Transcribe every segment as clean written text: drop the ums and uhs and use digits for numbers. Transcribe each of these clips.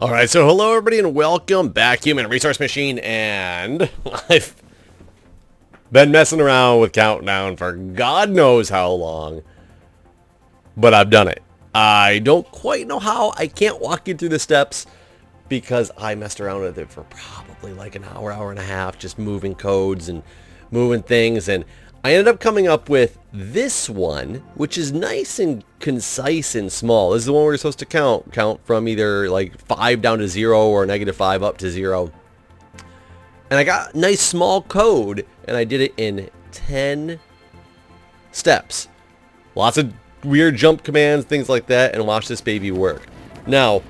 Alright, so hello everybody and welcome back, Human Resource Machine, and I've been messing around with Countdown for God knows how long, but I've done it. I don't quite know how. I can't walk you through the steps because I messed around with it for probably like an hour, hour and a half, just moving codes and moving things, and I ended up coming up with this one, which is nice and concise and small. This is the one we're supposed to count from either like 5 down to 0 or -5 up to 0. And I got nice small code, and I did it in 10 steps. Lots of weird jump commands, things like that, and watch this baby work. Now,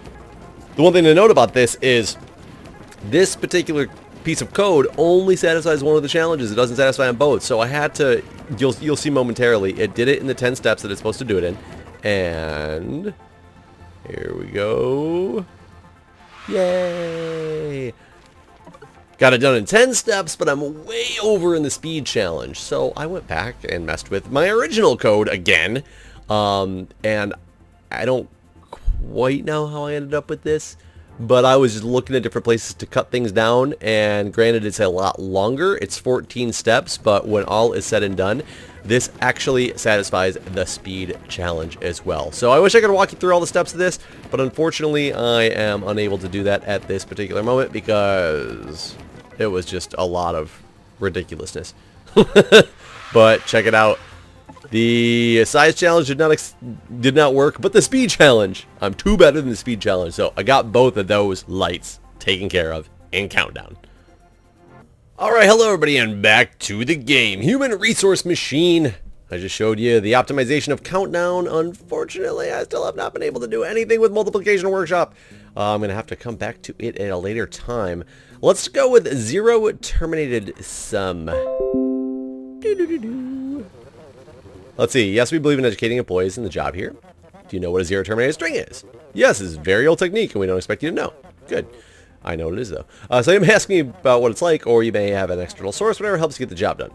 the one thing to note about this is this particular piece of code only satisfies one of the challenges. It doesn't satisfy them both. So I had to, you'll see momentarily, it did it in the 10 steps that it's supposed to do it in. And here we go. Yay! Got it done in 10 steps, but I'm way over in the speed challenge. So I went back and messed with my original code again. And I don't quite know how I ended up with this, but I was just looking at different places to cut things down, and granted it's a lot longer. It's 14 steps, but when all is said and done, this actually satisfies the speed challenge as well. So I wish I could walk you through all the steps of this, but unfortunately I am unable to do that at this particular moment because it was just a lot of ridiculousness. But check it out. The size challenge did not work, but the speed challenge, I'm 2 better than the speed challenge, so I got both of those lights taken care of in Countdown. Alright, hello everybody, and back to the game. Human Resource Machine. I just showed you the optimization of Countdown. Unfortunately, I still have not been able to do anything with Multiplication Workshop. I'm going to have to come back to it at a later time. Let's go with 0 terminated sum. Let's see. Yes, we believe in educating employees in the job here. Do you know what a 0 terminated string is? Yes, it's a very old technique, and we don't expect you to know. Good. I know what it is, though. So you may ask me about what it's like, or you may have an external source, whatever helps you get the job done.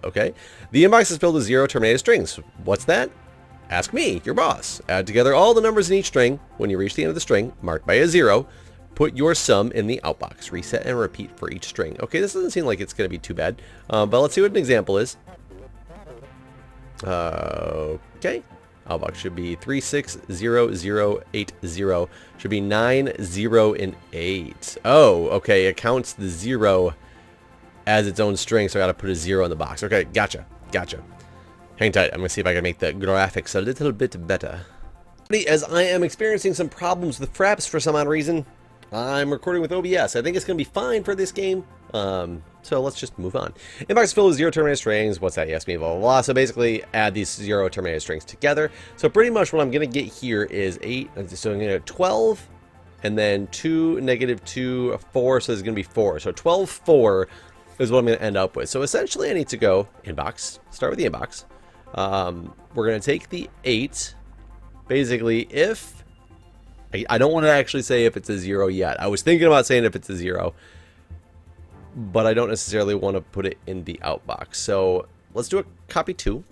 Okay. The inbox is filled with 0 terminated strings. What's that? Ask me, your boss. Add together all the numbers in each string. When you reach the end of the string, marked by a 0, put your sum in the outbox. Reset and repeat for each string. Okay, this doesn't seem like it's going to be too bad, but let's see what an example is. Okay. Outbox should be 360080. Should be 9, 0, and 8. Oh, okay. It counts the 0 as its own string, so I gotta put a 0 in the box. Okay, gotcha. Gotcha. Hang tight. I'm gonna see if I can make the graphics a little bit better. As I am experiencing some problems with Fraps for some odd reason, I'm recording with OBS. I think it's gonna be fine for this game. So let's just move on. Inbox filled with 0 terminated strings. What's that? You ask me, blah, blah, blah. So basically add these 0 terminated strings together. So pretty much what I'm going to get here is 8. So I'm going to get 12 and then 2, -2, 4. So there's going to be 4. So 12, 4 is what I'm going to end up with. So essentially I need to go inbox, start with the inbox. We're going to take the 8. Basically if, I don't want to actually say if it's a 0 yet. I was thinking about saying if it's a 0. But I don't necessarily want to put it in the outbox. So let's do a copy 2,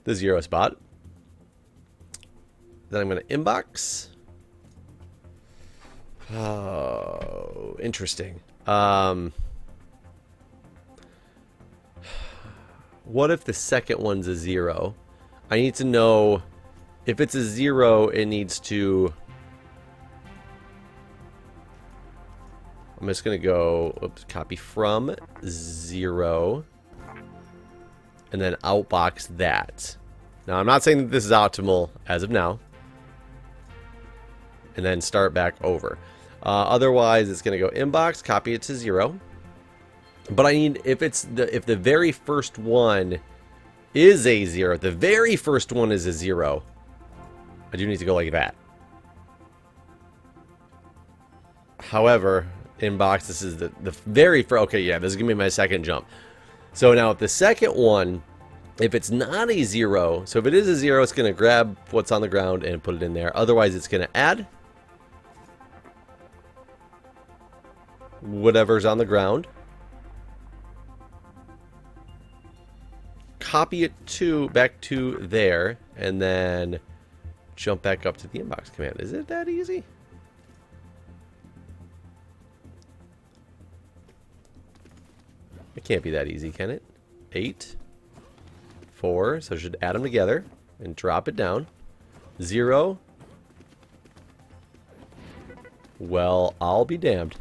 the 0 spot. Then I'm going to inbox. Oh, interesting. What if the second one's a 0? I need to know if it's a 0, it needs to... I'm just going to go, oops, copy from 0, and then outbox that. Now, I'm not saying that this is optimal as of now, and then start back over. Otherwise, it's going to go inbox, copy it to 0. But I need, if the very first one is a 0, if the very first one is a 0, I do need to go like that. However, inbox, this is the very first, okay, yeah, this is gonna be my second jump. So now if the second one, if it's not a 0, so if it is a 0, it's gonna grab what's on the ground and put it in there. Otherwise it's gonna add whatever's on the ground, copy it back to there, and then jump back up to the inbox command. Is it that easy? It can't be that easy, can it? 8, 4, so I should add them together and drop it down. 0. Well, I'll be damned.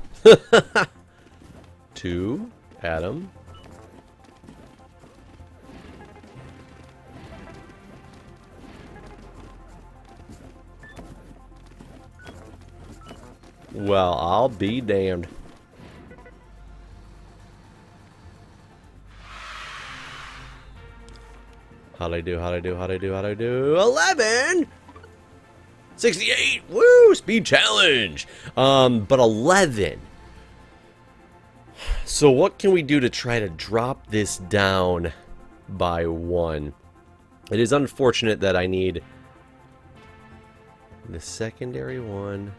2, add them. Well, I'll be damned. How'd I do? 11! 68! Woo! Speed challenge! But 11. So what can we do to try to drop this down by 1? It is unfortunate that I need the secondary one.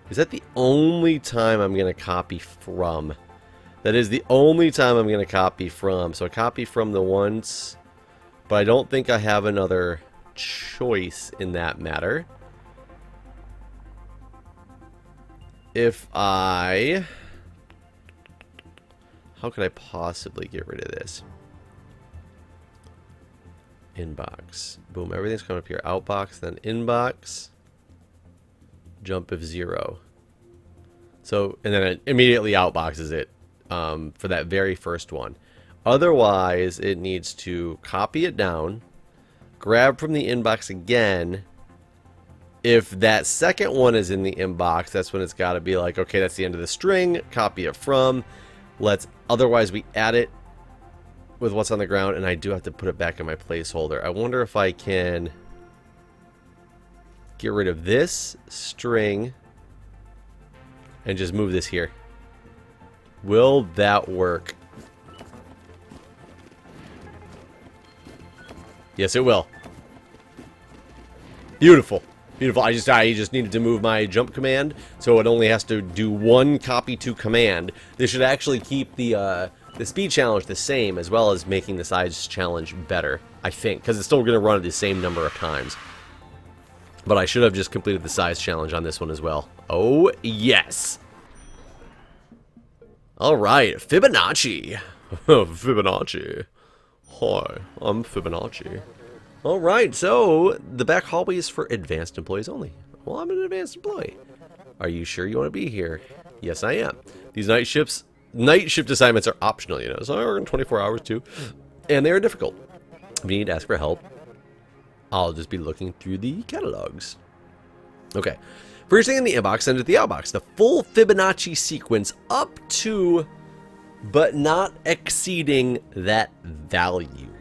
Is that the only time I'm going to copy from? That is the only time I'm going to copy from. So I copy from the once, but I don't think I have another choice in that matter. If I... How could I possibly get rid of this? Inbox. Boom, everything's coming up here. Outbox, then inbox. Jump if 0. So, and then it immediately outboxes it for that very first one. Otherwise, it needs to copy it down, grab from the inbox again. If that second one is in the inbox, that's when it's got to be like, okay, that's the end of the string, copy it from. Otherwise we add it with what's on the ground, and I do have to put it back in my placeholder. I wonder if I can get rid of this string and just move this here. Will that work? Yes, it will. Beautiful. Beautiful. I just needed to move my jump command, so it only has to do one copy to command. This should actually keep the speed challenge the same, as well as making the size challenge better, I think, because it's still going to run it the same number of times. But I should have just completed the size challenge on this one as well. Oh, yes. All right, Fibonacci. Fibonacci. Hi, I'm Fibonacci. All right, so the back hallway is for advanced employees only. Well, I'm an advanced employee. Are you sure you want to be here? Yes, I am. These night shift assignments are optional, you know, so I work in 24 hours too, and they are difficult. If you need to ask for help, I'll just be looking through the catalogs. Okay, first thing in the inbox, send it to the outbox. The full Fibonacci sequence up to, but not exceeding that value.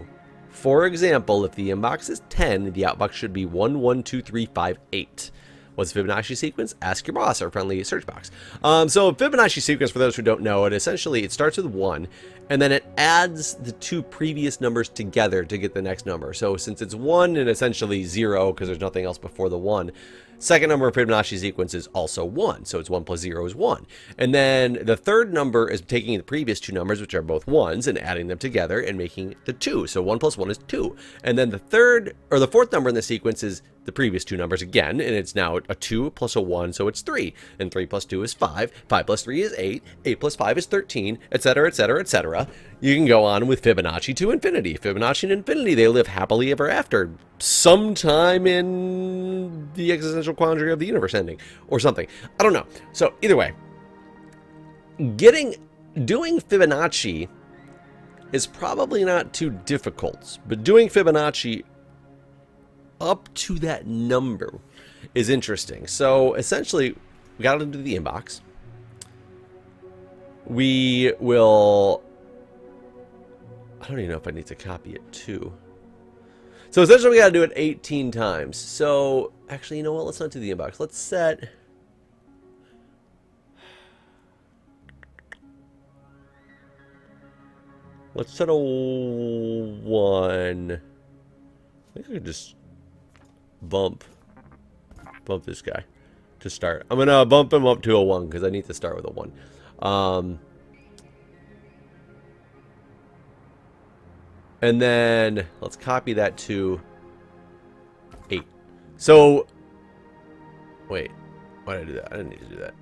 For example, if the inbox is 10, the outbox should be 1, 1, 2, 3, 5, 8. What's the Fibonacci sequence? Ask your boss, our friendly search box. So Fibonacci sequence, for those who don't know it, essentially it starts with 1, and then it adds the 2 previous numbers together to get the next number. So since it's 1 and essentially 0, because there's nothing else before the 1, second number of Fibonacci sequence is also 1, so it's 1 plus 0 is 1. And then the third number is taking the previous 2 numbers, which are both 1s, and adding them together and making the 2. So 1 plus 1 is 2. And then the fourth number in the sequence is the previous 2 numbers again, and it's now a 2 plus a 1, so it's 3. And 3 plus 2 is 5, 5 plus 3 is 8, 8 plus 5 is 13, etc., etc., etc. You can go on with Fibonacci to infinity. Fibonacci and infinity, they live happily ever after, sometime in the existential quandary of the universe ending, or something. I don't know. So, either way, doing Fibonacci is probably not too difficult, but doing Fibonacci up to that number is interesting. So essentially, we got into the inbox. We will... I don't even know if I need to copy it too. So essentially, we got to do it 18 times. So actually, you know what? Let's not do the inbox. Let's set... Let's set a 1. I think I could just bump this guy to start. I'm gonna bump him up to a 1 because I need to start with a 1. And then let's copy that to 8. So, wait, why did I do that? I didn't need to do that.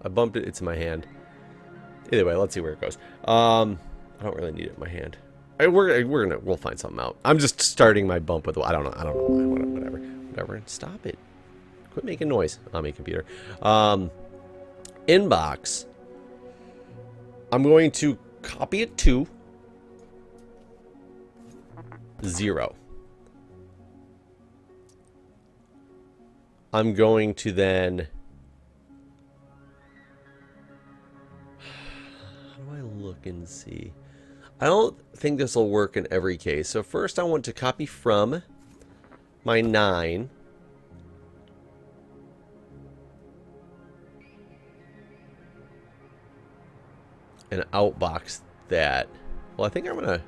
I bumped it. It's in my hand. Either way, let's see where it goes. I don't really need it in my hand. We'll find something out. I'm just starting my bump with. I don't know. Whatever. Stop it. Quit making noise on me, computer. Inbox. I'm going to copy it to 0. I'm going to then. How do I look and see? I don't think this will work in every case. So first I want to copy from my 9. And outbox that. Well, I think I'm gonna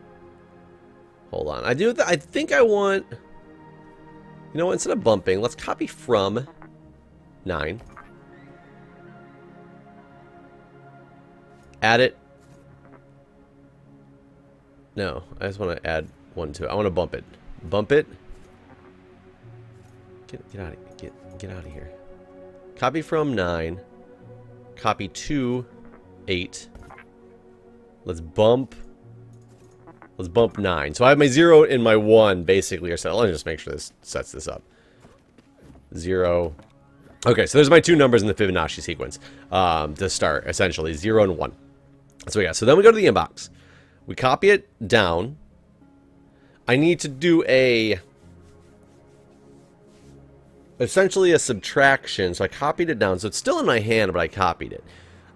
hold on. I think I want. You know what? Instead of bumping, let's copy from 9. Add it. No, I just want to add 1 to it. I want to bump it. Bump it. Get out of here. Copy from 9. Copy to 8. Let's bump 9. So I have my 0 and my 1 basically are set. Let me just make sure this sets this up. 0. Okay, so there's my 2 numbers in the Fibonacci sequence to start, essentially 0 and 1. That's what we got. So then we go to the inbox. We copy it down. I need to do essentially a subtraction. So I copied it down. So it's still in my hand, but I copied it.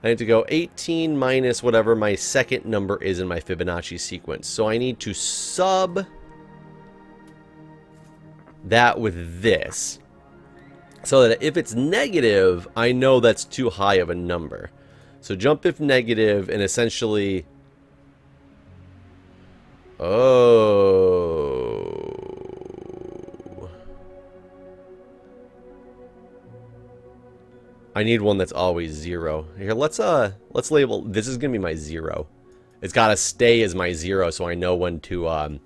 I need to go 18 minus whatever my second number is in my Fibonacci sequence. So I need to sub that with this. So that if it's negative, I know that's too high of a number. So jump if negative and essentially... Oh... I need one that's always 0. Here, let's label. This is gonna be my 0. It's gotta stay as my 0, so I know when to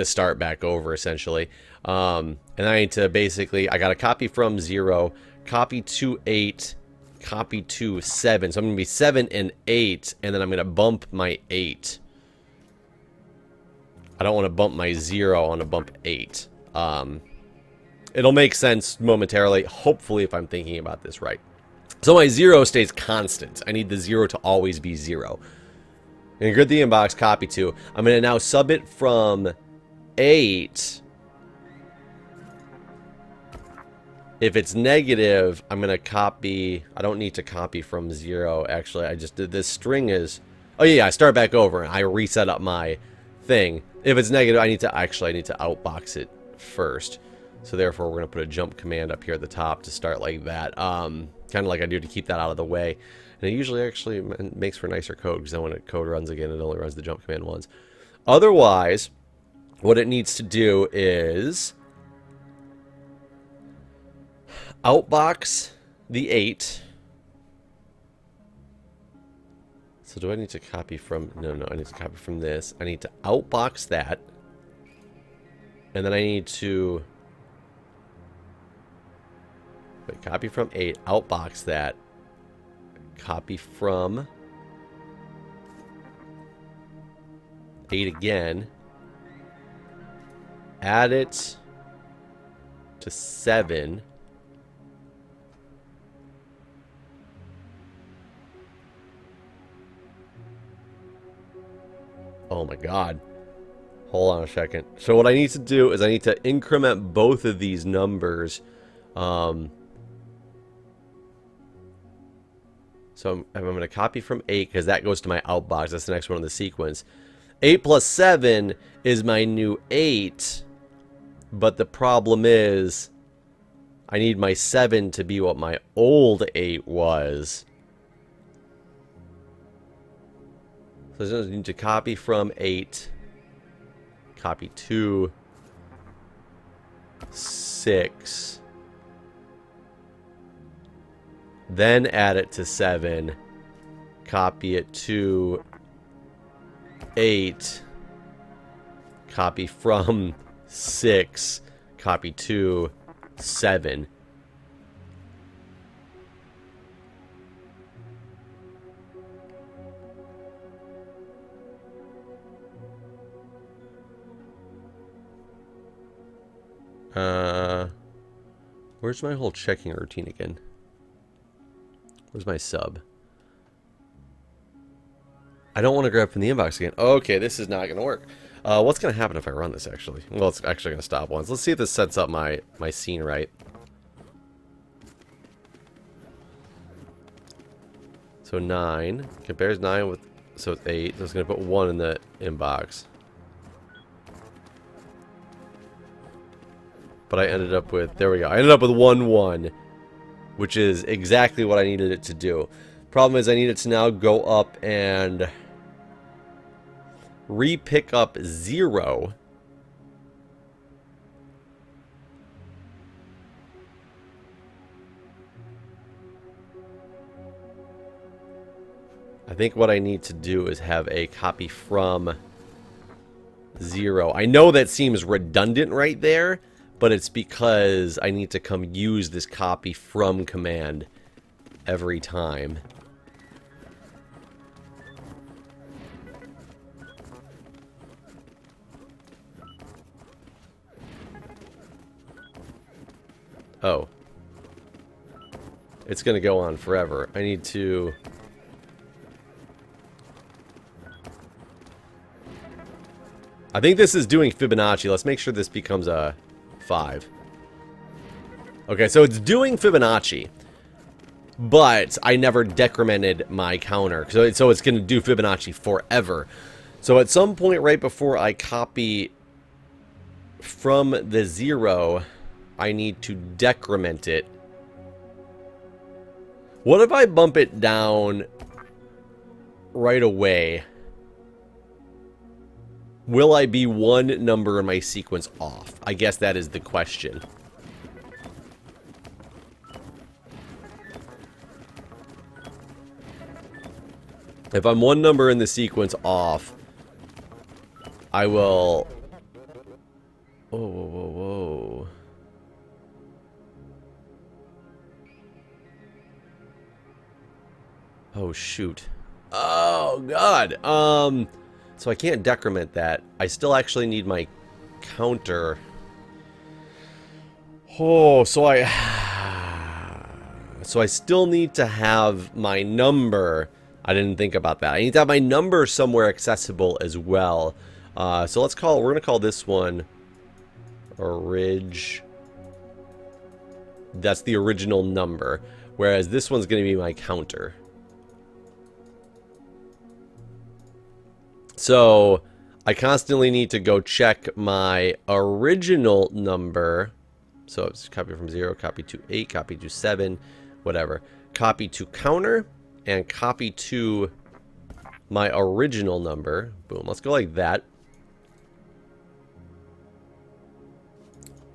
start back over, essentially. And I need to basically, I gotta copy from 0, copy to 8, copy to 7. So I'm gonna be 7 and 8, and then I'm gonna bump my 8. I don't want to bump my 0. I want to bump 8. It'll make sense momentarily, hopefully, if I'm thinking about this right. So my 0 stays constant. I need the 0 to always be 0. And grid the inbox, copy to. I'm going to now sub it from 8. If it's negative, I'm going to copy. I don't need to copy from 0. Actually, I just did this string is. Oh, yeah, I start back over and I reset up my thing. If it's negative, I need to outbox it first. So therefore, we're going to put a jump command up here at the top to start like that. Kind of like I do to keep that out of the way. And it usually actually makes for nicer code, because then when code runs again, it only runs the jump command once. Otherwise, what it needs to do is outbox the 8. So do I need to copy from... No, I need to copy from this. I need to outbox that. And then I need to... Wait, copy from 8, outbox that. Copy from 8 again. Add it to 7. Oh my god. Hold on a second. So what I need to do is I need to increment both of these numbers. So I'm going to copy from 8 because that goes to my outbox. That's the next one in the sequence. 8 plus 7 is my new 8. But the problem is I need my 7 to be what my old 8 was. So I just need to copy from 8. Copy to 6. Then add it to 7. Copy it to 8. Copy from 6. copy 2, 7. Where's my whole checking routine again? Where's my sub? I don't want to grab from the inbox again. Okay, this is not going to work. What's going to happen if I run this, actually? Well, it's actually going to stop once. Let's see if this sets up my scene right. So 9. Compares 9 with... So it's 8. So it's going to put 1 in the inbox. But I ended up with... There we go. I ended up with 1, 1. Which is exactly what I needed it to do. Problem is I need it to now go up and... re-pick up 0. I think what I need to do is have a copy from 0. I know that seems redundant right there, but it's because I need to come use this copy from command every time. Oh. It's going to go on forever. I need to... I think this is doing Fibonacci. Let's make sure this becomes a 5. Okay, so it's doing Fibonacci. But I never decremented my counter. So it's going to do Fibonacci forever. So at some point right before I copy from the 0... I need to decrement it. What if I bump it down right away? Will I be 1 number in my sequence off? I guess that is the question. If I'm 1 number in the sequence off, I will... Whoa, whoa, whoa, whoa. Oh, shoot. Oh, God. So I can't decrement that. I still actually need my counter. Oh, so I still need to have my number. I didn't think about that. I need to have my number somewhere accessible as well. So we're going to call this one Orig. That's the original number. Whereas this one's going to be my counter. So, I constantly need to go check my original number. So, it's copy from 0, copy to 8, copy to 7, whatever. Copy to counter, and copy to my original number. Boom, let's go like that.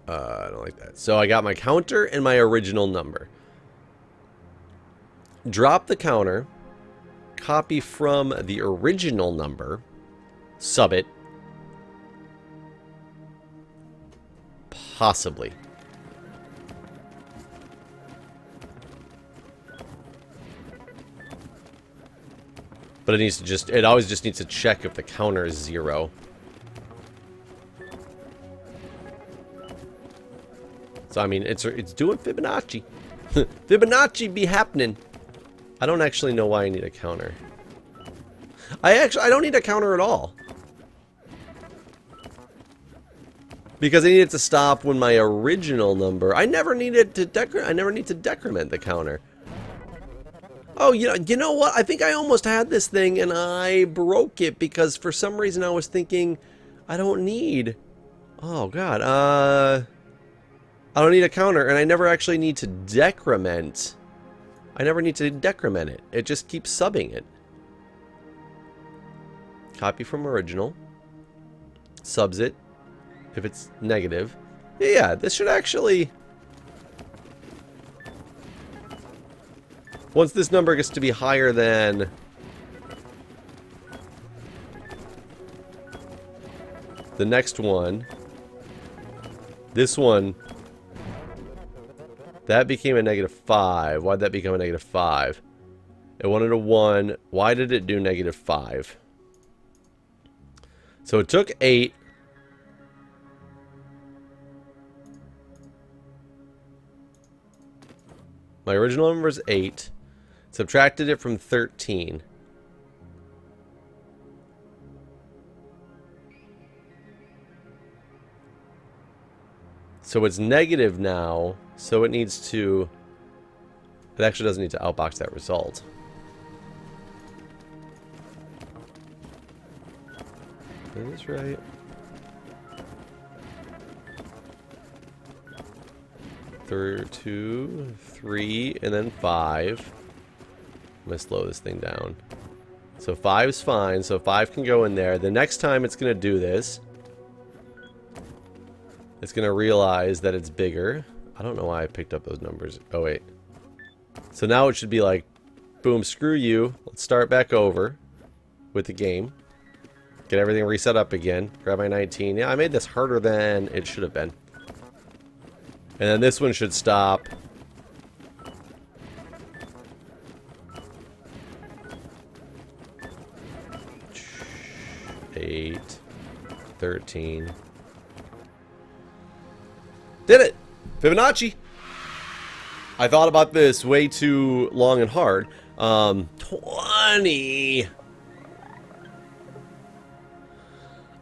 I don't like that. So, I got my counter and my original number. Drop the counter. Copy from the original number. Sub it. Possibly. But it needs to just... It always just needs to check if the counter is 0. So, I mean, it's doing Fibonacci. Fibonacci be happening. I don't actually know why I need a counter. I don't need a counter at all. Because I need it to stop when my original number... I never needed to I never need to decrement the counter. Oh, you know what? I think I almost had this thing and I broke it because for some reason I was thinking I don't need... Oh, God. I don't need a counter and I never actually need to decrement. I never need to decrement it. It just keeps subbing it. Copy from original. Subs it. If it's negative. Yeah, this should actually... Once this number gets to be higher than... the next one... This one, that became a -5. Why'd that become a -5? It wanted a 1. Why did it do -5? So it took 8. My original number is 8. Subtracted it from 13. So it's negative now. So it needs to... It actually doesn't need to outbox that result. Is this right? Two, 3, and then 5. I'm going to slow this thing down. So 5 is fine. So 5 can go in there. The next time it's going to do this, it's going to realize that it's bigger. I don't know why I picked up those numbers. Oh, wait. So now it should be like, boom, screw you. Let's start back over with the game. Get everything reset up again. Grab my 19. Yeah, I made this harder than it should have been. And then this one should stop. Eight, 13. Did it! Fibonacci! I thought about this way too long and hard. 20.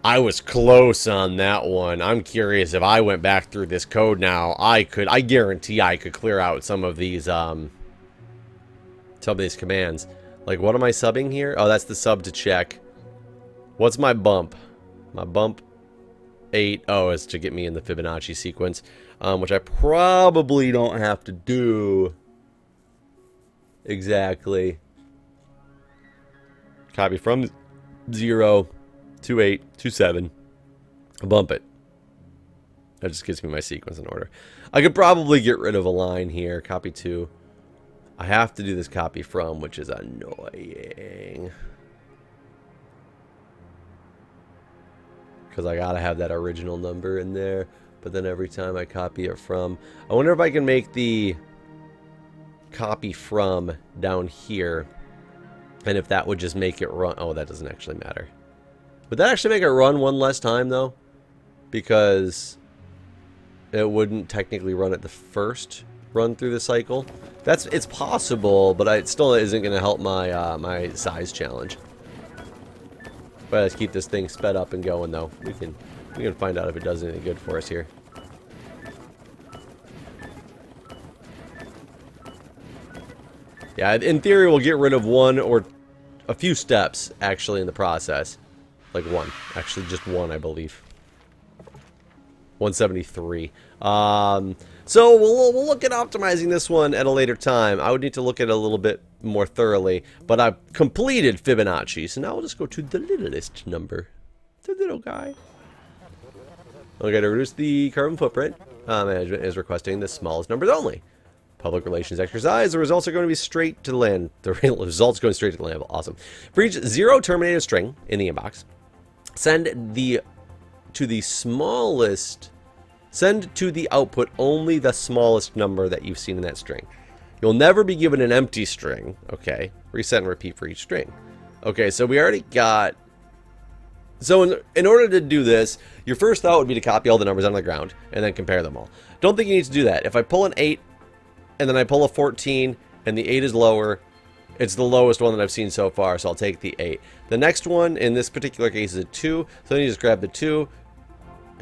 I was close on that one. I'm curious if I went back through this code now, I guarantee I could clear out some of these commands. Like, what am I subbing here? Oh, that's the sub to check. What's my bump? My bump 8. Oh, is to get me in the Fibonacci sequence, which I probably don't have to do exactly. Copy from 0 to 8 to 7. Bump it. That just gives me my sequence in order. I could probably get rid of a line here. Copy to. I have to do this copy from, which is annoying. Because I gotta have that original number in there. But then every time I copy it from... I wonder if I can make the copy from down here. And if that would just make it run... Oh, that doesn't actually matter. Would that actually make it run one less time, though? Because it wouldn't technically run at the first run through the cycle. It's possible, but it still isn't going to help my my size challenge. But let's keep this thing sped up and going, though. We can find out if it does anything good for us here. Yeah, in theory, we'll get rid of one or a few steps, actually, in the process. Like one. Actually, just one, I believe. 173. So we'll look at optimizing this one at a later time. I would need to look at it a little bit more thoroughly. But I've completed Fibonacci. So now we'll just go to the littlest number. The little guy. Okay, to reduce the carbon footprint, management is requesting the smallest numbers only. Public relations exercise. The results are going to be straight to the land. The results going straight to the land. Awesome. For each 0 terminated string in the inbox, send to the output only the smallest number that you've seen in that string. You'll never be given an empty string. Okay. Reset and repeat for each string. Okay, so we already got... So in order to do this, your first thought would be to copy all the numbers on the ground and then compare them all. Don't think you need to do that. If I pull an 8 and then I pull a 14 and the 8 is lower, it's the lowest one that I've seen so far, so I'll take the 8. The next one, in this particular case, is a 2. So then you just grab the 2,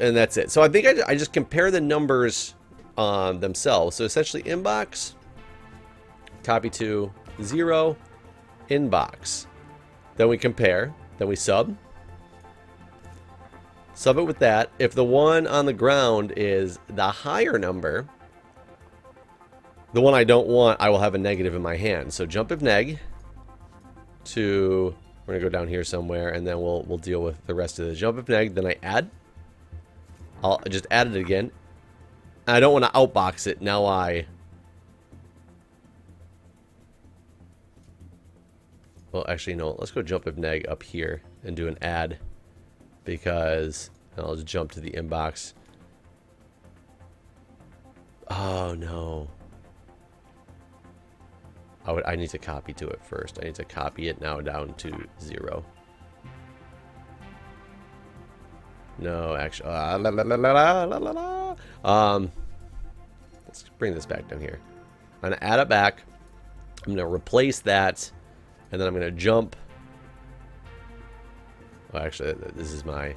and that's it. So I think I just compare the numbers themselves. So essentially, inbox, copy to 0, inbox. Then we compare. Then we sub. Sub it with that. If the one on the ground is the higher number, the one I don't want, I will have a negative in my hand. So jump if neg to, we're gonna go down here somewhere, and then we'll deal with the rest of the jump if neg. Then I add. I'll just add it again. I don't want to outbox it. Now well, actually, no. Let's go jump if neg up here and do an add, because I'll just jump to the inbox. Oh, no. I need to copy to it first. I need to copy it now down to 0. No, actually... let's bring this back down here. I'm going to add it back. I'm going to replace that. And then I'm going to jump... Oh, actually, this is my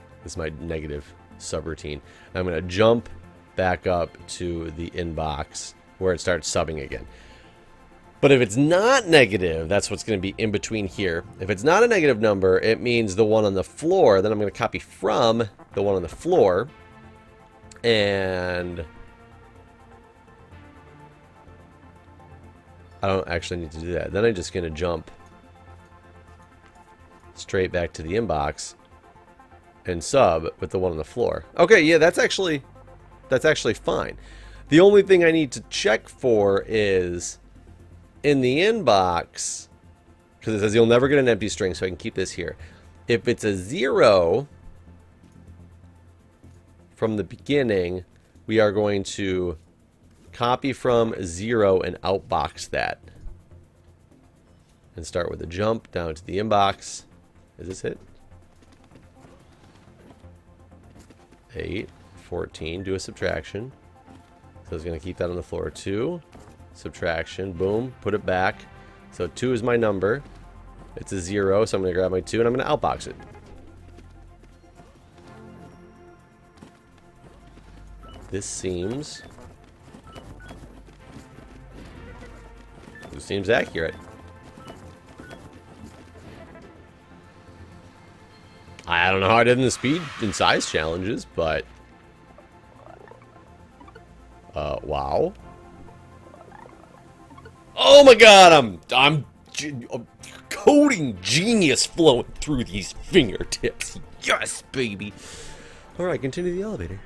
negative subroutine. I'm going to jump back up to the inbox where it starts subbing again. But if it's not negative, that's what's going to be in between here. If it's not a negative number, it means the one on the floor. Then I'm going to copy from the one on the floor. And I don't actually need to do that. Then I'm just going to jump straight back to the inbox and sub with the one on the floor. Okay, yeah, that's actually fine. The only thing I need to check for is in the inbox, because it says you'll never get an empty string, so I can keep this here. If it's a 0 from the beginning, we are going to copy from 0 and outbox that. And start with a jump down to the inbox. Is this it? 8, 14, do a subtraction. So it's going to keep that on the floor. 2, subtraction, boom, put it back. So 2 is my number. It's a 0, so I'm going to grab my 2 and I'm going to outbox it. This seems accurate. I don't know how I did in the speed and size challenges, but wow. Oh my god, I'm coding genius flowing through these fingertips. Yes, baby. All right, continue the elevator.